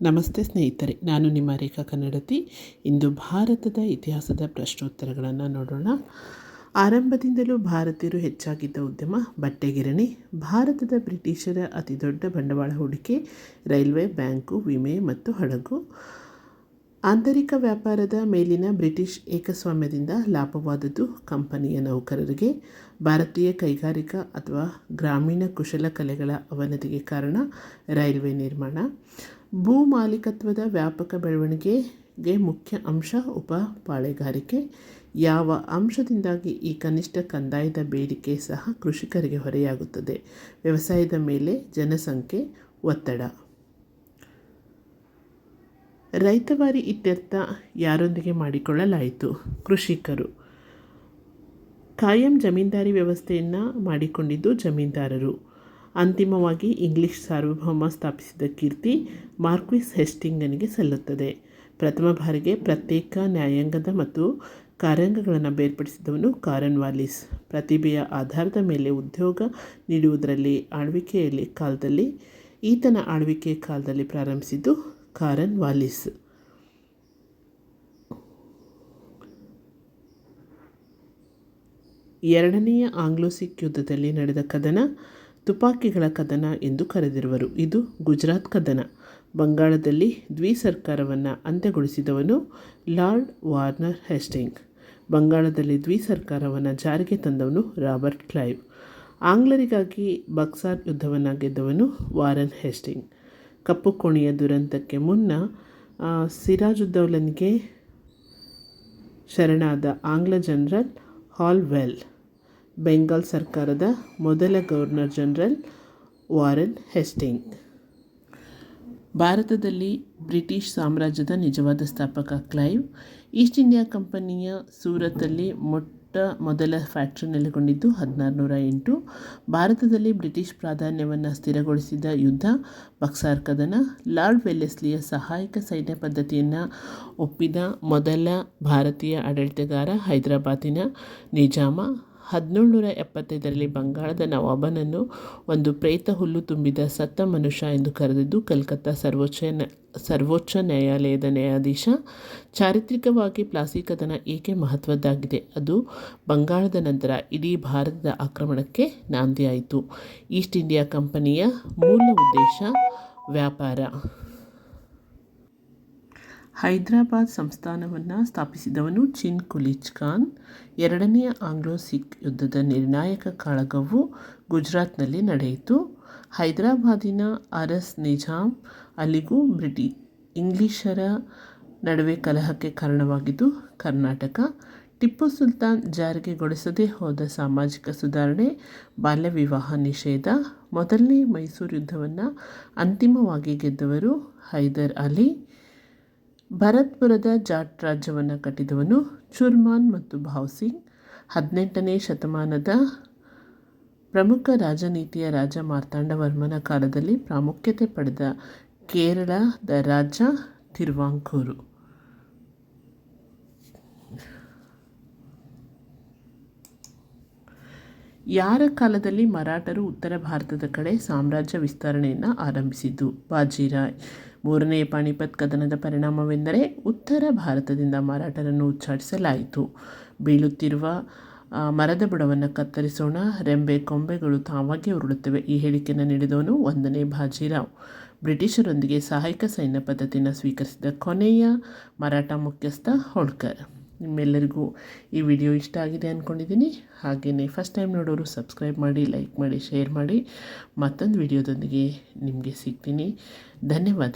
ನಮಸ್ತೆ ಸ್ನೇಹಿತರೆ, ನಾನು ನಿಮ್ಮ ರೇಖಾ ಕನ್ನಡತಿ. ಇಂದು ಭಾರತದ ಇತಿಹಾಸದ ಪ್ರಶ್ನೋತ್ತರಗಳನ್ನು ನೋಡೋಣ. ಆರಂಭದಿಂದಲೂ ಭಾರತೀಯರು ಹೆಚ್ಚಾಗಿದ್ದ ಉದ್ಯಮ ಬಟ್ಟೆಗಿರಣಿ. ಭಾರತದ ಬ್ರಿಟಿಷರ ಅತಿದೊಡ್ಡ ಬಂಡವಾಳ ಹೂಡಿಕೆ ರೈಲ್ವೆ, ಬ್ಯಾಂಕು, ವಿಮೆ ಮತ್ತು ಹಡಗು. ಆಂತರಿಕ ವ್ಯಾಪಾರದ ಮೇಲಿನ ಬ್ರಿಟಿಷ್ ಏಕಸ್ವಾಮ್ಯದಿಂದ ಲಾಭವಾದದ್ದು ಕಂಪನಿಯ ನೌಕರರಿಗೆ. ಭಾರತೀಯ ಕೈಗಾರಿಕಾ ಅಥವಾ ಗ್ರಾಮೀಣ ಕುಶಲಕಲೆಗಳ ಅವನತಿಗೆ ಕಾರಣ ರೈಲ್ವೆ ನಿರ್ಮಾಣ. ಭೂ ಮಾಲೀಕತ್ವದ ವ್ಯಾಪಕ ಬೆಳವಣಿಗೆಗೆ ಮುಖ್ಯ ಅಂಶ ಪಾಳೆಗಾರಿಕೆ. ಯಾವ ಅಂಶದಿಂದಾಗಿ ಈ ಕನಿಷ್ಠ ಕಂದಾಯದ ಬೇಡಿಕೆ ಸಹ ಕೃಷಿಕರಿಗೆ ಹೊರೆಯಾಗುತ್ತದೆ? ವ್ಯವಸಾಯದ ಮೇಲೆ ಜನಸಂಖ್ಯೆ ಒತ್ತಡ. ರೈತವಾರಿ ಇತ್ಯರ್ಥ ಯಾರೊಂದಿಗೆ ಮಾಡಿಕೊಳ್ಳಲಾಯಿತು? ಕೃಷಿಕರು. ಕಾಯಂ ಜಮೀನ್ದಾರಿ ವ್ಯವಸ್ಥೆಯನ್ನು ಮಾಡಿಕೊಂಡಿದ್ದು ಜಮೀನ್ದಾರರು. ಅಂತಿಮವಾಗಿ ಇಂಗ್ಲಿಷ್ ಸಾರ್ವಭೌಮ ಸ್ಥಾಪಿಸಿದ ಕೀರ್ತಿ ಮಾರ್ಕ್ವಿಸ್ ಹೇಸ್ಟಿಂಗನಿಗೆ ಸಲ್ಲುತ್ತದೆ. ಪ್ರಥಮ ಬಾರಿಗೆ ಪ್ರತ್ಯೇಕ ನ್ಯಾಯಾಂಗದ ಮತ್ತು ಕಾರ್ಯಾಂಗಗಳನ್ನು ಬೇರ್ಪಡಿಸಿದವನು ಕಾರನ್ ವಾಲಿಸ್. ಪ್ರತಿಭೆಯ ಆಧಾರದ ಮೇಲೆ ಉದ್ಯೋಗ ನೀಡುವುದರಲ್ಲಿ ಈತನ ಆಳ್ವಿಕೆಯ ಕಾಲದಲ್ಲಿ ಪ್ರಾರಂಭಿಸಿದ್ದು ಕಾರನ್ ವಾಲಿಸ್. ಎರಡನೆಯ ಆಂಗ್ಲೋ ಸಿಖ್ ಯುದ್ಧದಲ್ಲಿ ನಡೆದ ಕದನ ತುಪಾಕಿಗಳ ಕದನ ಎಂದು ಕರೆದಿರುವರು. ಇದು ಗುಜರಾತ್ ಕದನ. ಬಂಗಾಳದಲ್ಲಿ ದ್ವಿಸರ್ಕಾರವನ್ನು ಅಂತ್ಯಗೊಳಿಸಿದವನು ಲಾರ್ಡ್ ವಾರ್ನರ್ ಹೇಸ್ಟಿಂಗ್. ಬಂಗಾಳದಲ್ಲಿ ದ್ವಿಸರ್ಕಾರವನ್ನು ಜಾರಿಗೆ ತಂದವನು ರಾಬರ್ಟ್ ಕ್ಲೈವ್. ಆಂಗ್ಲರಿಗಾಗಿ ಬಕ್ಸಾರ್ ಯುದ್ಧವನ್ನು ಗೆದ್ದವನು ವಾರನ್ ಹೇಸ್ಟಿಂಗ್. ಕಪ್ಪು ಕೋಣೆಯ ದುರಂತಕ್ಕೆ ಮುನ್ನ ಸಿರಾಜುದ್ದೌಲನಿಗೆ ಶರಣಾದ ಆಂಗ್ಲ ಜನರಲ್ ಹಾಲ್ವೆಲ್. ಬೆಂಗಾಲ್ ಸರ್ಕಾರದ ಮೊದಲ ಗವರ್ನರ್ ಜನರಲ್ ವಾರನ್ ಹೇಸ್ಟಿಂಗ್. ಭಾರತದಲ್ಲಿ ಬ್ರಿಟಿಷ್ ಸಾಮ್ರಾಜ್ಯದ ನಿಜವಾದ ಸ್ಥಾಪಕ ಕ್ಲೈವ್. ಈಸ್ಟ್ ಇಂಡಿಯಾ ಕಂಪನಿಯ ಸೂರತ್ತಲ್ಲಿ ಮೊದಲ ಫ್ಯಾಕ್ಟರಿ ನೆಲೆಗೊಂಡಿದ್ದು 1608. ಭಾರತದಲ್ಲಿ ಬ್ರಿಟಿಷ್ ಪ್ರಾಧಾನ್ಯವನ್ನು ಸ್ಥಿರಗೊಳಿಸಿದ ಯುದ್ಧ ಬಕ್ಸಾರ್ ಕದನ. ಲಾರ್ಡ್ ವೆಲ್ಲೆಸ್ಲಿಯ ಸಹಾಯಕ ಸೈನ್ಯ ಪದ್ಧತಿಯನ್ನು ಒಪ್ಪಿದ ಮೊದಲ ಭಾರತೀಯ ಆಡಳಿತಗಾರ ಹೈದರಾಬಾದಿನ ನಿಜಾಮ. 1775ರಲ್ಲಿ ಬಂಗಾಳದ ನವಾಬನನ್ನು ಒಂದು ಪ್ರೇತ ಹುಲ್ಲು ತುಂಬಿದ ಸತ್ತ ಮನುಷ್ಯ ಎಂದು ಕರೆದಿದ್ದು ಕಲ್ಕತ್ತಾ ಸರ್ವೋಚ್ಚ ನ್ಯಾಯಾಲಯದ ನ್ಯಾಯಾಧೀಶ. ಚಾರಿತ್ರಿಕವಾಗಿ ಪ್ಲಾಸಿ ಕದನ ಏಕೆ ಮಹತ್ವದ್ದಾಗಿದೆ? ಅದು ಬಂಗಾಳದ ನಂತರ ಇಡೀ ಭಾರತದ ಆಕ್ರಮಣಕ್ಕೆ ನಾಂದಿಯಾಯಿತು. ಈಸ್ಟ್ ಇಂಡಿಯಾ ಕಂಪನಿಯ ಮೂಲ ಉದ್ದೇಶ ವ್ಯಾಪಾರ. ಹೈದರಾಬಾದ್ ಸಂಸ್ಥಾನವನ್ನು ಸ್ಥಾಪಿಸಿದವನು ಚಿನ್ ಕುಲಿಚ್ ಖಾನ್. ಎರಡನೆಯ ಆಂಗ್ಲೋ ಸಿಖ್ ಯುದ್ಧದ ನಿರ್ಣಾಯಕ ಕಾಳಗವು ಗುಜರಾತ್ನಲ್ಲಿ ನಡೆಯಿತು. ಹೈದರಾಬಾದಿನ ಅರಸ್ ನಿಜಾಮ್ ಅಲಿಗೂ ಇಂಗ್ಲಿಷರ ನಡುವೆ ಕಲಹಕ್ಕೆ ಕಾರಣವಾಗಿದ್ದು ಕರ್ನಾಟಕ. ಟಿಪ್ಪು ಸುಲ್ತಾನ್ ಜಾರಿಗೆಗೊಳಿಸದೇ ಹೋದ ಸಾಮಾಜಿಕ ಸುಧಾರಣೆ ಬಾಲ್ಯ ವಿವಾಹ ನಿಷೇಧ. ಮೊದಲನೇ ಮೈಸೂರು ಯುದ್ಧವನ್ನು ಅಂತಿಮವಾಗಿ ಗೆದ್ದವರು ಹೈದರ್ ಅಲಿ. ಭರತ್ಪುರದ ಜಾಟ್ ರಾಜ್ಯವನ್ನು ಕಟ್ಟಿದವನು ಚುರ್ಮಾನ್ ಮತ್ತು ಭಾವ್ಸಿಂಗ್. 18ನೇ ಶತಮಾನದ ಪ್ರಮುಖ ರಾಜನೀತಿಯ ರಾಜ ಮಾರ್ತಾಂಡವರ್ಮನ ಕಾಲದಲ್ಲಿ ಪ್ರಾಮುಖ್ಯತೆ ಪಡೆದ ಕೇರಳದ ರಾಜ್ಯ ತಿರುವಾಂಕೂರು. ಯಾರ ಕಾಲದಲ್ಲಿ ಮರಾಠರು ಉತ್ತರ ಭಾರತದ ಕಡೆ ಸಾಮ್ರಾಜ್ಯ ವಿಸ್ತರಣೆಯನ್ನು ಆರಂಭಿಸಿದ್ದು? ಬಾಜಿರಾಯ್. ಮೂರನೆಯ ಪಾಣಿಪತ್ ಕದನದ ಪರಿಣಾಮವೆಂದರೆ ಉತ್ತರ ಭಾರತದಿಂದ ಮರಾಠರನ್ನು ಉಚ್ಚಾಟಿಸಲಾಯಿತು. ಬೀಳುತ್ತಿರುವ ಮರದ ಬುಡವನ್ನು ಕತ್ತರಿಸೋಣ, ರೆಂಬೆ ಕೊಂಬೆಗಳು ತಾವಾಗಿಯೇ ಉರುಳುತ್ತವೆ. ಈ ಹೇಳಿಕೆಯನ್ನು ನೀಡಿದವನು 1ನೇ ಬಾಜಿರಾವ್. ಬ್ರಿಟಿಷರೊಂದಿಗೆ ಸಹಾಯಕ ಸೈನ್ಯ ಪದ್ಧತಿಯನ್ನು ಸ್ವೀಕರಿಸಿದ ಕೊನೆಯ ಮರಾಠ ಮುಖ್ಯಸ್ಥ ಹೋಳ್ಕರ್. ನಿಮ್ಮೆಲ್ಲರಿಗೂ ಈ ವಿಡಿಯೋ ಇಷ್ಟ ಆಗಿದೆ ಅಂದ್ಕೊಂಡಿದ್ದೀನಿ. ಹಾಗೆಯೇ ಫಸ್ಟ್ ಟೈಮ್ ನೋಡೋರು ಸಬ್ಸ್ಕ್ರೈಬ್ ಮಾಡಿ, ಲೈಕ್ ಮಾಡಿ, ಶೇರ್ ಮಾಡಿ. ಮತ್ತೊಂದು ವಿಡಿಯೋದೊಂದಿಗೆ ನಿಮಗೆ ಸಿಗ್ತೀನಿ. ಧನ್ಯವಾದಗಳು.